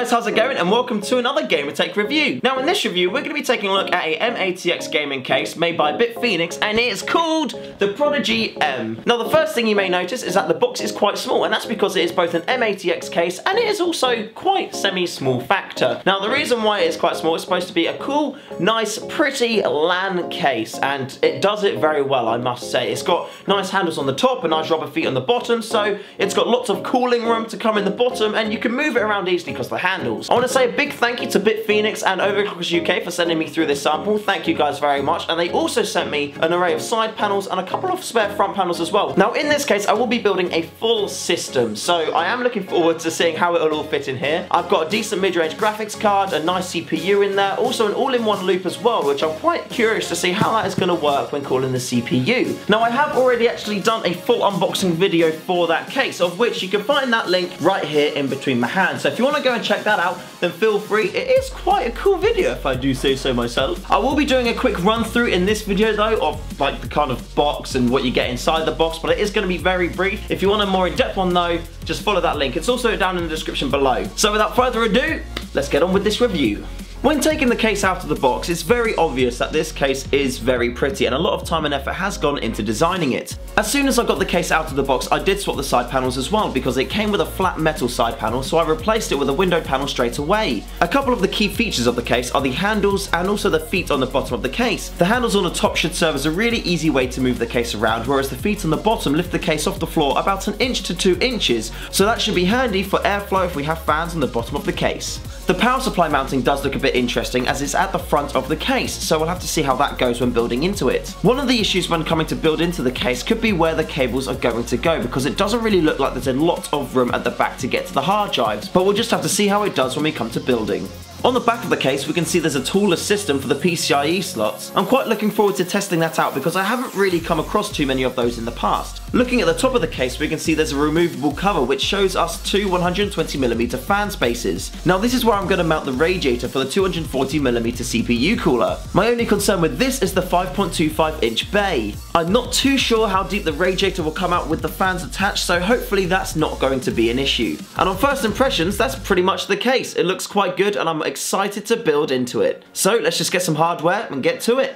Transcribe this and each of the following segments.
guys, how's it going? And welcome to another Gamertech review. Now in this review, we're going to be taking a look at a M-ATX gaming case made by Bitfenix, and it is called the Prodigy M. Now the first thing you may notice is that the box is quite small, and that's because it is both an M-ATX case and it is also quite semi-small factor. Now the reason why it is quite small is supposed to be a cool, nice, pretty LAN case, and it does it very well, I must say. It's got nice handles on the top and nice rubber feet on the bottom, so it's got lots of cooling room to come in the bottom, and you can move it around easily because of the handles. I want to say a big thank you to Bitfenix and Overclockers UK for sending me through this sample. Thank you guys very much. And they also sent me an array of side panels and a couple of spare front panels as well. Now in this case, I will be building a full system, so I am looking forward to seeing how it will all fit in here. I've got a decent mid-range graphics card, a nice CPU in there, also an all-in-one loop as well, which I'm quite curious to see how that is going to work when calling the CPU. Now I have already actually done a full unboxing video for that case, of which you can find that link right here in between my hands. So if you want to go and check that out, then feel free. It is quite a cool video if I do say so myself. I will be doing a quick run through in this video though of like the kind of box and what you get inside the box, but it is going to be very brief. If you want a more in-depth one though, just follow that link. It's also down in the description below. So without further ado, let's get on with this review. When taking the case out of the box, it's very obvious that this case is very pretty, and a lot of time and effort has gone into designing it. As soon as I got the case out of the box, I did swap the side panels as well, because it came with a flat metal side panel, so I replaced it with a windowed panel straight away. A couple of the key features of the case are the handles and also the feet on the bottom of the case. The handles on the top should serve as a really easy way to move the case around, whereas the feet on the bottom lift the case off the floor about 1 inch to 2 inches, so that should be handy for airflow if we have fans on the bottom of the case. The power supply mounting does look a bit interesting, as it's at the front of the case, so we'll have to see how that goes when building into it. One of the issues when coming to build into the case could be where the cables are going to go, because it doesn't really look like there's a lot of room at the back to get to the hard drives, but we'll just have to see how it does when we come to building. On the back of the case, we can see there's a toolless system for the PCIe slots. I'm quite looking forward to testing that out because I haven't really come across too many of those in the past. Looking at the top of the case, we can see there's a removable cover which shows us two 120mm fan spaces. Now this is where I'm going to mount the radiator for the 240mm CPU cooler. My only concern with this is the 5.25 inch bay. I'm not too sure how deep the radiator will come out with the fans attached, so hopefully that's not going to be an issue. And on first impressions, that's pretty much the case. It looks quite good and I'm excited to build into it. So let's just get some hardware and get to it.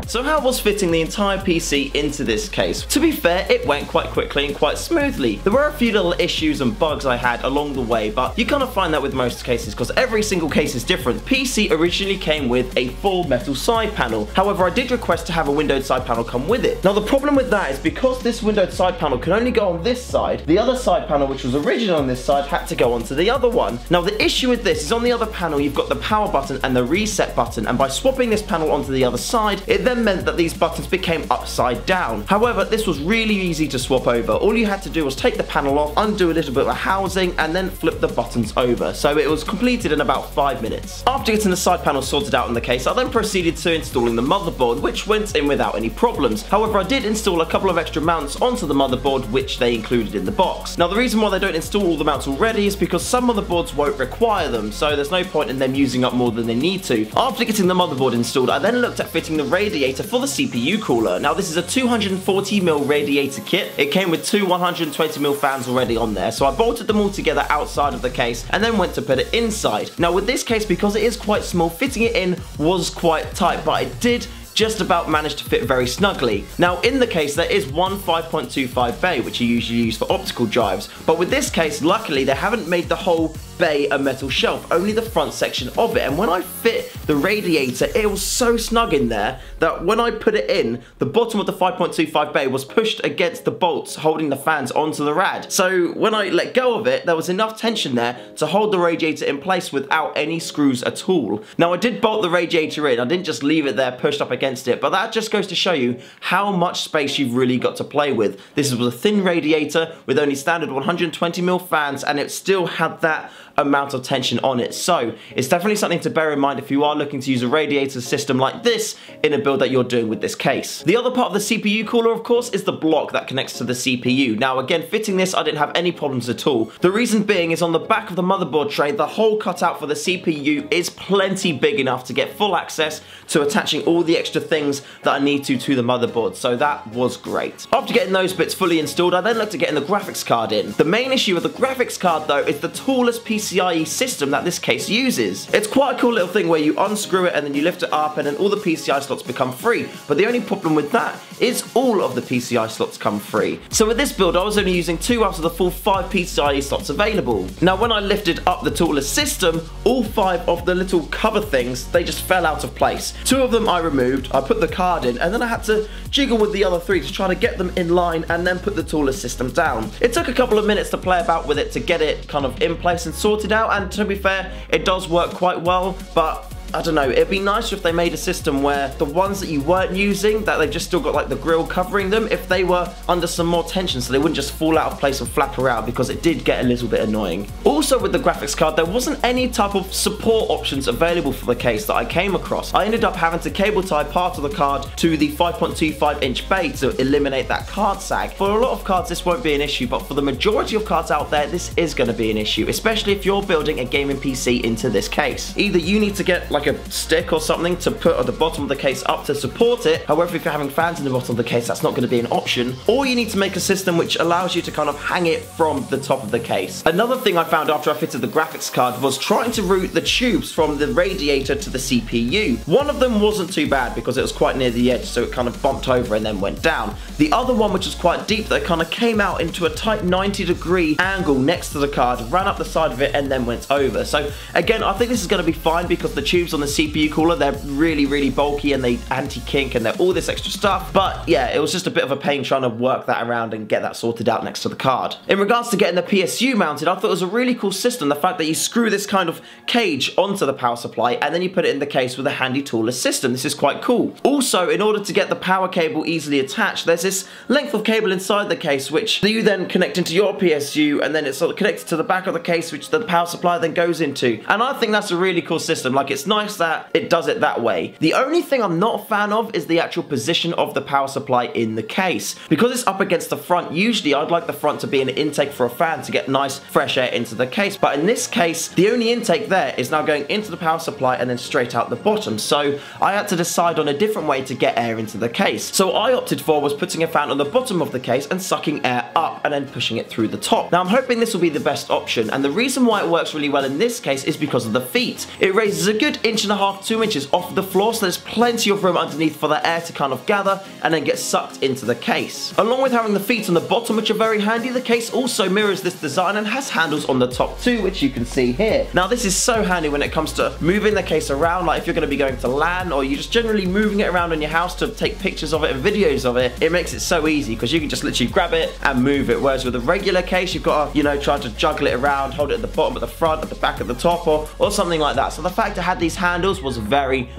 So how was fitting the entire PC into this case? To be fair, it went quite quickly and quite smoothly. There were a few little issues and bugs I had along the way, but you kind of find that with most cases because every single case is different. The PC originally came with a full metal side panel. However, I did request to have a windowed side panel come with it. Now the problem with that is because this windowed side panel can only go on this side, the other side panel which was original on this side had to go onto the other one. Now the issue with this is on the other panel you've got the power button and the reset button, and by swapping this panel onto the other side, it then meant that these buttons became upside down. However, this was really easy to swap over. All you had to do was take the panel off, undo a little bit of the housing, and then flip the buttons over. So it was completed in about 5 minutes. After getting the side panel sorted out in the case, I then proceeded to installing the motherboard, which went in without any problems. However, I did install a couple of extra mounts onto the motherboard, which they included in the box. Now the reason why they don't install all the mounts already is because some motherboards won't require them, so there's no point in them using up more than they need to. After getting the motherboard installed, I then looked at fitting the radiator for the CPU cooler. Now this is a 240mm radiator kit. It came with two 120mm fans already on there, so I bolted them all together outside of the case and then went to put it inside. Now with this case, because it is quite small, fitting it in was quite tight, but it did just about managed to fit very snugly. Now in the case there is one 5.25 bay which you usually use for optical drives, but with this case luckily they haven't made the hole bay a metal shelf, only the front section of it. And when I fit the radiator, it was so snug in there that when I put it in, the bottom of the 5.25 bay was pushed against the bolts holding the fans onto the rad. So when I let go of it, there was enough tension there to hold the radiator in place without any screws at all. Now I did bolt the radiator in, I didn't just leave it there pushed up against it, but that just goes to show you how much space you've really got to play with. This was a thin radiator with only standard 120mm fans, and it still had that amount of tension on it. So it's definitely something to bear in mind if you are looking to use a radiator system like this in a build that you're doing with this case. The other part of the CPU cooler, of course, is the block that connects to the CPU. Now again, fitting this, I didn't have any problems at all. The reason being is on the back of the motherboard tray, the hole cut out for the CPU is plenty big enough to get full access to attaching all the extra things that I need to the motherboard, so that was great. After getting those bits fully installed, I then looked at getting the graphics card in. The main issue with the graphics card though is the tallest PCIe system that this case uses. It's quite a cool little thing where you unscrew it and then you lift it up and then all the PCI slots become free, but the only problem with that is all of the PCI slots come free. So with this build, I was only using 2 out of the full 5 PCIe slots available. Now when I lifted up the tallest system, all 5 of the little cover things, they just fell out of place. 2 of them I removed, I put the card in, and then I had to jiggle with the other 3 to try to get them in line and then put the tallest system down. It took a couple of minutes to play about with it to get it kind of in place and sorted out, and to be fair, it does work quite well, but I don't know, it'd be nicer if they made a system where the ones that you weren't using, that they've just still got like the grill covering them, if they were under some more tension so they wouldn't just fall out of place and flap around, because it did get a little bit annoying. Also with the graphics card, there wasn't any type of support options available for the case that I came across. I ended up having to cable tie part of the card to the 5.25-inch bay to eliminate that card sag. For a lot of cards this won't be an issue, but for the majority of cards out there this is going to be an issue, especially if you're building a gaming PC into this case. Either you need to get like a stick or something to put at the bottom of the case up to support it. However, if you're having fans in the bottom of the case, that's not going to be an option. Or you need to make a system which allows you to kind of hang it from the top of the case. Another thing I found after I fitted the graphics card was trying to route the tubes from the radiator to the CPU. One of them wasn't too bad because it was quite near the edge, so it kind of bumped over and then went down. The other one, which was quite deep, that kind of came out into a tight 90-degree angle next to the card, ran up the side of it and then went over. So again, I think this is going to be fine because the tubes on the CPU cooler, they're really bulky and they anti-kink and they're all this extra stuff. But yeah, it was just a bit of a pain trying to work that around and get that sorted out next to the card. In regards to getting the PSU mounted, I thought it was a really cool system, the fact that you screw this kind of cage onto the power supply and then you put it in the case with a handy toolless system. This is quite cool. Also, in order to get the power cable easily attached, there's this length of cable inside the case which you then connect into your PSU, and then it's sort of connected to the back of the case which the power supply then goes into. And I think that's a really cool system. Like, it's nice that it does it that way. The only thing I'm not a fan of is the actual position of the power supply in the case. Because it's up against the front, usually I'd like the front to be an intake for a fan to get nice fresh air into the case, but in this case the only intake there is now going into the power supply and then straight out the bottom, so I had to decide on a different way to get air into the case. So I opted for was putting a fan on the bottom of the case and sucking air up and then pushing it through the top. Now I'm hoping this will be the best option, and the reason why it works really well in this case is because of the feet. It raises a good 1.5 to 2 inches off the floor, so there's plenty of room underneath for the air to kind of gather and then get sucked into the case. Along with having the feet on the bottom, which are very handy, the case also mirrors this design and has handles on the top too, which you can see here. Now this is so handy when it comes to moving the case around, like if you're going to be going to LAN or you're just generally moving it around in your house to take pictures of it and videos of it. It makes it so easy because you can just literally grab it and move it, whereas with a regular case you've got to, you know, try to juggle it around, hold it at the bottom, at the front, at the back, at the top, or something like that. So the fact it had these handles was very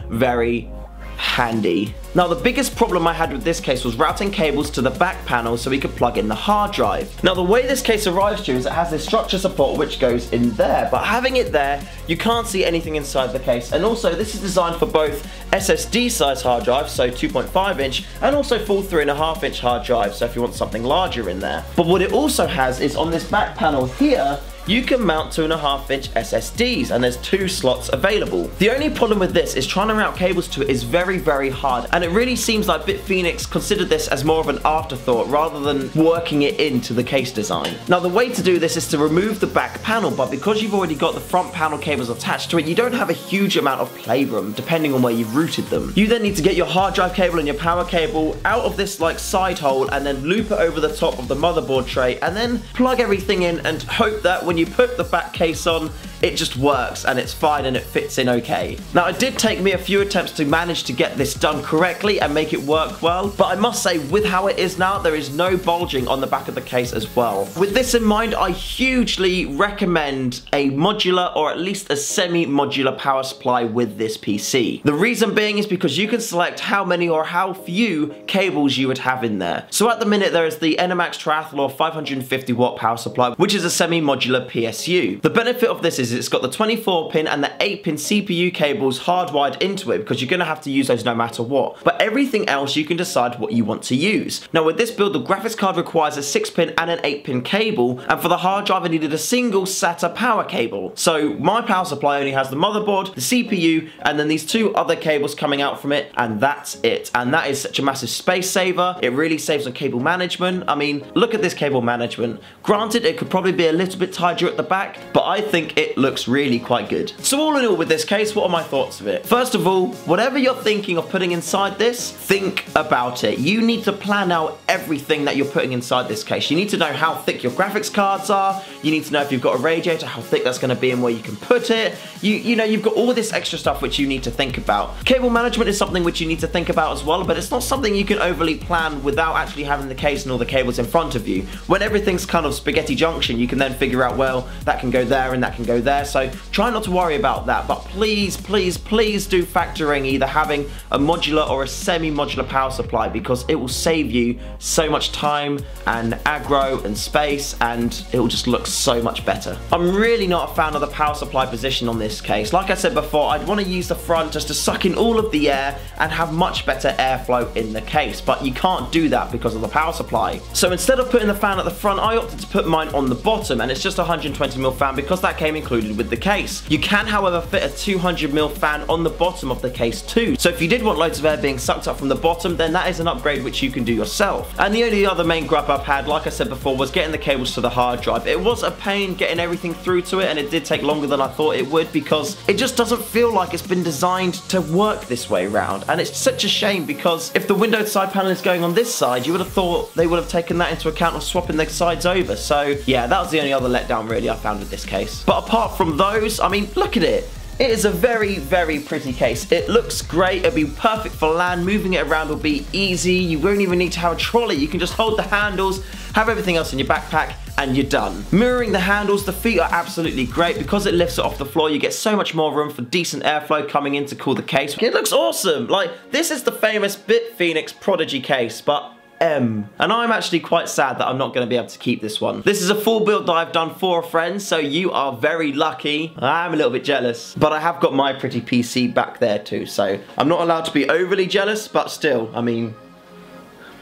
handy. Now the biggest problem I had with this case was routing cables to the back panel so we could plug in the hard drive. Now the way this case arrives to is it has this structure support which goes in there, but having it there you can't see anything inside the case, and also this is designed for both SSD size hard drives, so 2.5 inch, and also full 3.5 inch hard drive, so if you want something larger in there. But what it also has is on this back panel here you can mount 2.5 inch SSDs, and there's 2 slots available. The only problem with this is trying to route cables to it is very hard, and it really seems like Bitfenix considered this as more of an afterthought rather than working it into the case design. Now the way to do this is to remove the back panel, but because you've already got the front panel cables attached to it, you don't have a huge amount of playroom depending on where you've routed them. You then need to get your hard drive cable and your power cable out of this like side hole and then loop it over the top of the motherboard tray and then plug everything in and hope that when you put the back case on, it just works and it's fine and it fits in okay. Now, it did take me a few attempts to manage to get this done correctly and make it work well, but I must say, with how it is now, there is no bulging on the back of the case as well. With this in mind, I hugely recommend a modular or at least a semi-modular power supply with this PC. The reason being is because you can select how many or how few cables you would have in there. So at the minute, there is the Enermax Triathlon 550 watt power supply, which is a semi-modular PSU. The benefit of this is it's got the 24 pin and the 8 pin CPU cables hardwired into it, because you're going to have to use those no matter what. But everything else, you can decide what you want to use. Now, with this build, the graphics card requires a 6 pin and an 8 pin cable, and for the hard drive, I needed a single SATA power cable. So my power supply only has the motherboard, the CPU, and then these two other cables coming out from it, and that's it. And that is such a massive space saver. It really saves on cable management. I mean, look at this cable management. Granted, it could probably be a little bit tidier at the back, but I think it looks really quite good. So all in all with this case, what are my thoughts of it? First of all, whatever you're thinking of putting inside this, think about it. You need to plan out everything that you're putting inside this case. You need to know how thick your graphics cards are. You need to know if you've got a radiator, how thick that's going to be and where you can put it. You know, you've got all this extra stuff which you need to think about. Cable management is something which you need to think about as well, but it's not something you can overly plan without actually having the case and all the cables in front of you. When everything's kind of spaghetti junction, you can then figure out, well, that can go there and that can go there. So try not to worry about that, but please, please, please do factor in either having a modular or a semi-modular power supply, because it will save you so much time and aggro and space, and it will just look so much better. I'm really not a fan of the power supply position on this case. Like I said before, I'd want to use the front just to suck in all of the air and have much better airflow in the case, but you can't do that because of the power supply. So instead of putting the fan at the front, I opted to put mine on the bottom, and it's just a 120mm fan because that came included with the case. You can, however, fit a 200mm fan on the bottom of the case too. So if you did want loads of air being sucked up from the bottom, then that is an upgrade which you can do yourself. And the only other main gripe I've had, like I said before, was getting the cables to the hard drive. It was a pain getting everything through to it, and it did take longer than I thought it would, because it just doesn't feel like it's been designed to work this way round. And it's such a shame, because if the Windows side panel is going on this side, you would have thought they would have taken that into account of swapping the sides over. So yeah, that was the only other letdown really I found with this case. But apart from those, I mean, look at it. It is a very, very pretty case. It looks great. It'll be perfect for LAN. Moving it around will be easy. You won't even need to have a trolley. You can just hold the handles, have everything else in your backpack, and you're done. Mirroring the handles, the feet are absolutely great. Because it lifts it off the floor, you get so much more room for decent airflow coming in to cool the case. It looks awesome. Like, this is the famous Bitfenix Prodigy case, but M. And I'm actually quite sad that I'm not going to be able to keep this one. This is a full build that I've done for a friend, so you are very lucky. I'm a little bit jealous, but I have got my pretty PC back there too, so I'm not allowed to be overly jealous, but still, I mean,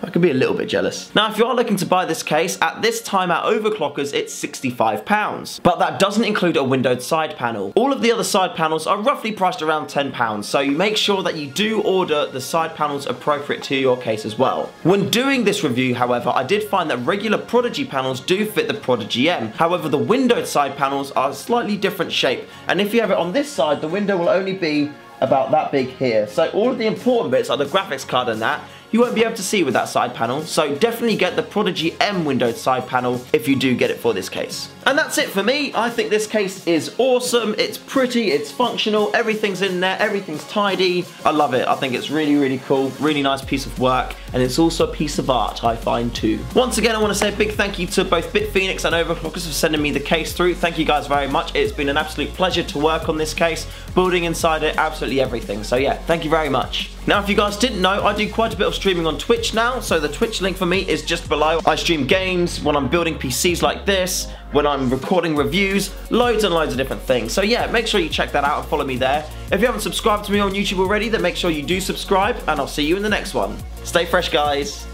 I could be a little bit jealous. Now, if you are looking to buy this case, at this time at Overclockers, it's £65. But that doesn't include a windowed side panel. All of the other side panels are roughly priced around £10, so you make sure that you do order the side panels appropriate to your case as well. When doing this review, however, I did find that regular Prodigy panels do fit the Prodigy M. However, the windowed side panels are a slightly different shape, and if you have it on this side, the window will only be about that big here. So all of the important bits, like the graphics card and that, you won't be able to see with that side panel, so definitely get the Prodigy M windowed side panel if you do get it for this case. And that's it for me. I think this case is awesome. It's pretty, it's functional, everything's in there, everything's tidy. I love it. I think it's really, really cool, really nice piece of work, and it's also a piece of art, I find too. Once again, I want to say a big thank you to both Bitfenix and Overclockers for sending me the case through. Thank you guys very much. It's been an absolute pleasure to work on this case, building inside it, absolutely everything. So yeah, thank you very much. Now, if you guys didn't know, I do quite a bit of streaming on Twitch now, so the Twitch link for me is just below. I stream games when I'm building PCs like this, when I'm recording reviews, loads and loads of different things. So yeah, make sure you check that out and follow me there. If you haven't subscribed to me on YouTube already, then make sure you do subscribe, and I'll see you in the next one. Stay fresh, guys.